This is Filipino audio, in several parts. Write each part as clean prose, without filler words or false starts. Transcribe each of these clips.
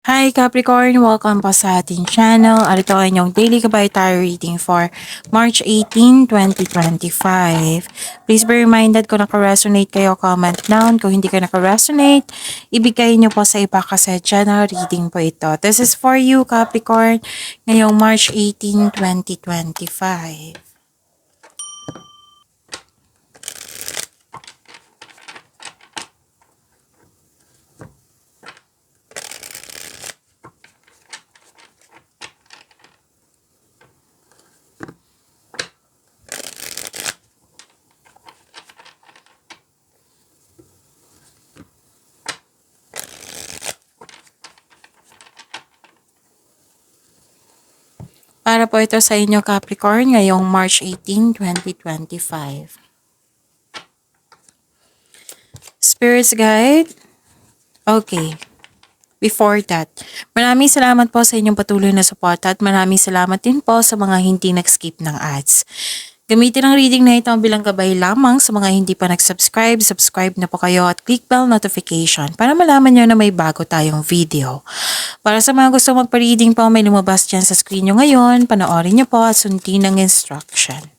Hi Capricorn! Welcome po sa ating channel. Ito ang inyong daily kabay tarot reading for March 18, 2025. Please be reminded kung naka-resonate kayo, comment down. Kung hindi ka naka-resonate, ibigay nyo po sa iba kasi channel reading po ito. This is for you Capricorn ngayong March 18, 2025. Para po ito sa inyo Capricorn ngayong March 18, 2025. Spirits Guide. Okay. Before that, maraming salamat po sa inyong patuloy na suporta at maraming salamat din po sa mga hindi nag-skip ng ads. Gamitin ang reading na ito bilang gabay lamang sa mga hindi pa nag-subscribe. Subscribe na po kayo at click bell notification para malaman nyo na may bago tayong video. Para sa mga gusto magpa-reading po, may lumabas dyan sa screen nyo ngayon. Panoorin nyo po at sundin ang instruction.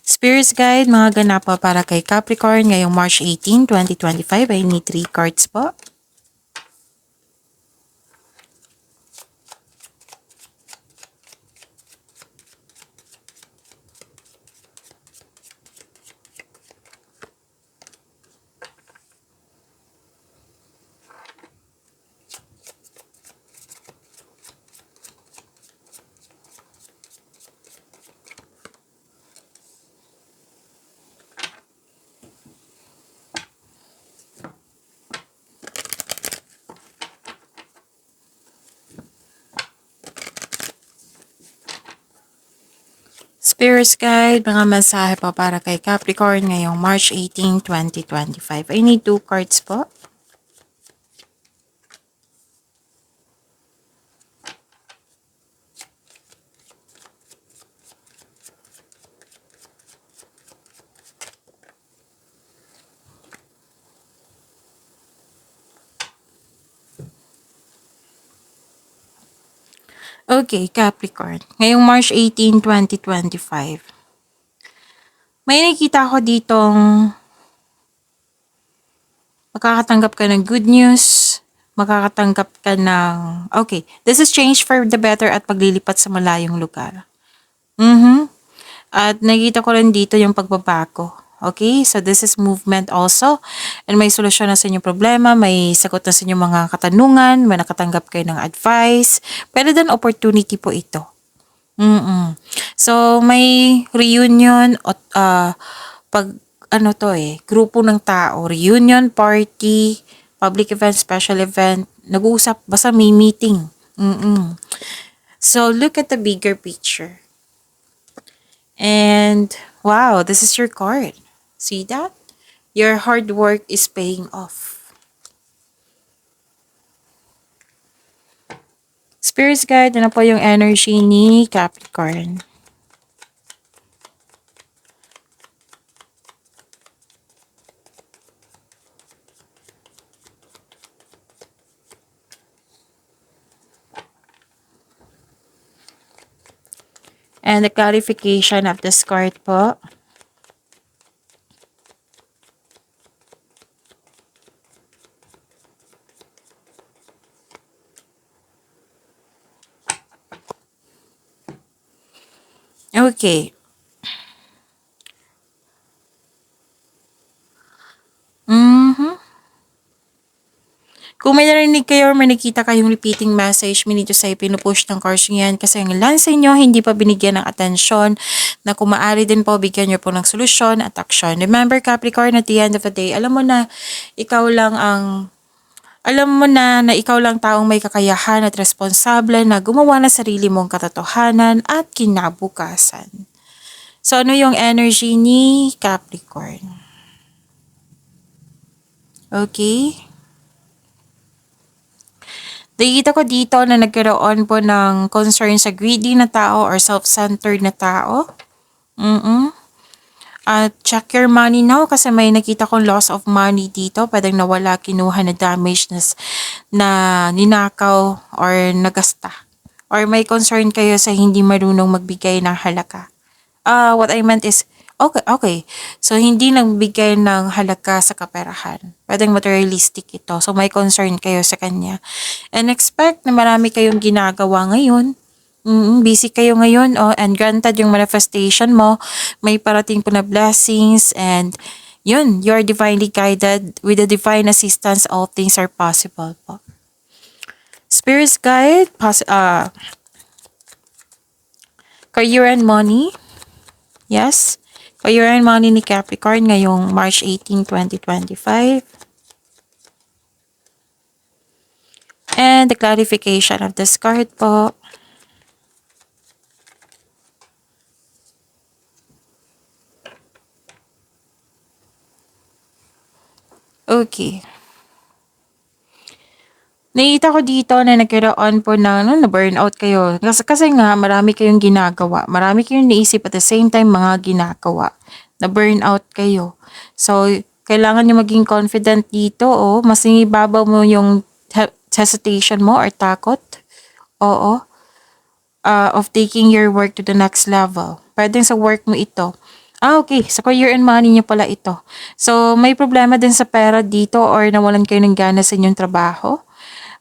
Spirits Guide, mga ganap po para kay Capricorn ngayong March 18, 2025. I need 3 cards po. Spirits Guide, mga mensahe po para kay Capricorn ngayong March 18, 2025. I need 2 cards po. Okay, Capricorn. Ngayong March 18, 2025. May nakikita ako ditong makakatanggap ka ng good news, makakatanggap ka ng, okay, this is change for the better at paglilipat sa malayong lugar. At nakita ko rin dito yung pagbabago. Okay, so this is movement also. And may solusyon na sa inyong problema, may sagot na sa inyong mga katanungan, may nakatanggap kayo ng advice. Pwede din opportunity po ito. So, may reunion o pag ano to grupo ng tao, reunion, party, public event, special event, nag-uusap, basta may meeting. So, look at the bigger picture. And, wow, this is your card. See that? Your hard work is paying off. Spirits Guide, ano po yung energy ni Capricorn? And the clarification of this card po. Okay. Kung may narinig kayo or may nakita kayong repeating message, minito sa pinupush ng cards nyo yan kasi ang ilan sa inyo hindi pa binigyan ng atensyon na kung maaari din po, bigyan nyo po ng solusyon at aksyon. Remember Capricorn, at the end of the day, alam mo na ikaw lang taong may kakayahan at responsable na gumawa ng sarili mong katotohanan at kinabukasan. So ano yung energy ni Capricorn? Okay? Nakikita ko dito na nagkaroon po ng concern sa greedy na tao or self-centered na tao. Check your money now kasi may nakita kong loss of money dito. Pwedeng nawala, kinuha na damage na ninakaw or nagasta. Or may concern kayo sa hindi marunong magbigay ng halaga. What I meant is, okay. So, hindi nagbigay ng halaga sa kaperahan. Pwedeng materialistic ito. So, may concern kayo sa kanya. And expect na marami kayong ginagawa ngayon. Busy kayo ngayon, and granted yung manifestation mo, may parating po na blessings, and yun, you're divinely guided. With the divine assistance, all things are possible po. Spirit's guide, career and money. Yes, career and money ni Capricorn ngayong March 18, 2025. And the clarification of this card po. Okay. Nakita ko dito na nagkaroon po na burnout kayo. Kasi nga, marami kayong ginagawa. Marami kayong naisip at the same time mga ginagawa. Na burnout kayo. So, kailangan nyo maging confident dito. Mas ibabaw mo yung hesitation mo or takot. Oo. Of taking your work to the next level. Pwedeng sa work mo ito. Okay. Sa career and money nyo pala ito. So, may problema din sa pera dito or nawalan kayo ng gana sa inyong trabaho.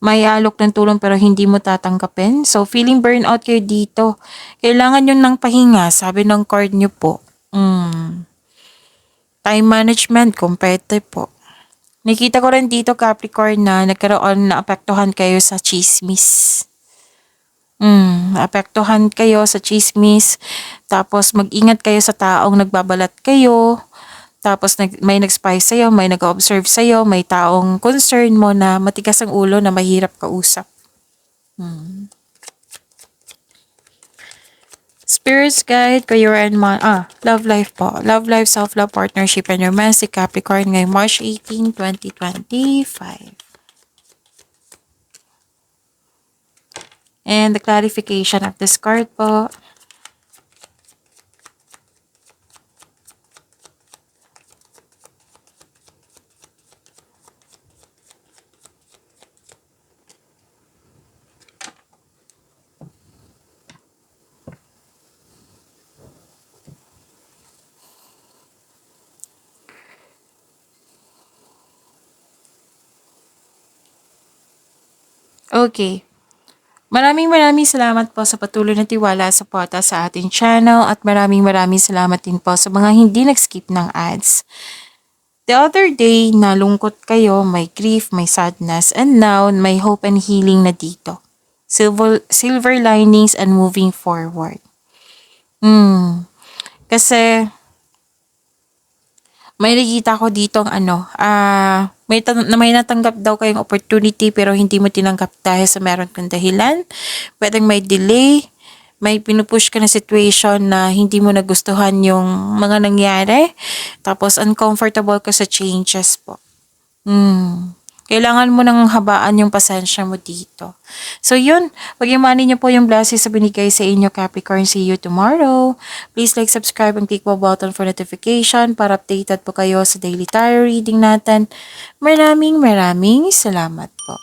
May alok ng tulong pero hindi mo tatanggapin. So, feeling burnout kayo dito. Kailangan nyo ng pahinga, sabi ng card nyo po. Time management, competitive po. Nakita ko rin dito, Capricorn, na nagkaroon na apektuhan kayo sa chismis. Apektuhan kayo sa chismis. Tapos, mag-ingat kayo sa taong nagbabalat kayo. Tapos may nag-spy sa'yo, may nag-observe sa'yo, may taong concern mo na matigas ang ulo na mahirap kausap. Spirits guide, career and love life po. Love life, self-love, partnership, and romance si Capricorn ngayong March 18, 2025. And the clarification of this card po. Okay. Maraming salamat po sa patuloy na tiwala sa suporta sa ating channel at maraming salamat din po sa mga hindi nag-skip ng ads. The other day, nalungkot kayo, may grief, may sadness, and now may hope and healing na dito. Silver linings and moving forward. Kasi may nakita ko ditong may natanggap daw kayong opportunity pero hindi mo tinanggap dahil sa meron kang dahilan. Pwedeng may delay, may pinupush ka na situation na hindi mo nagustuhan yung mga nangyari. Tapos uncomfortable ka sa changes po. Kailangan mo nang habaan yung pasensya mo dito. So yun, pag-imanin niyo po yung blessings sa binigay sa inyo, Capricorn. See you tomorrow. Please like, subscribe, and click the button for notification para updated po kayo sa daily tarot reading natin. Maraming salamat po.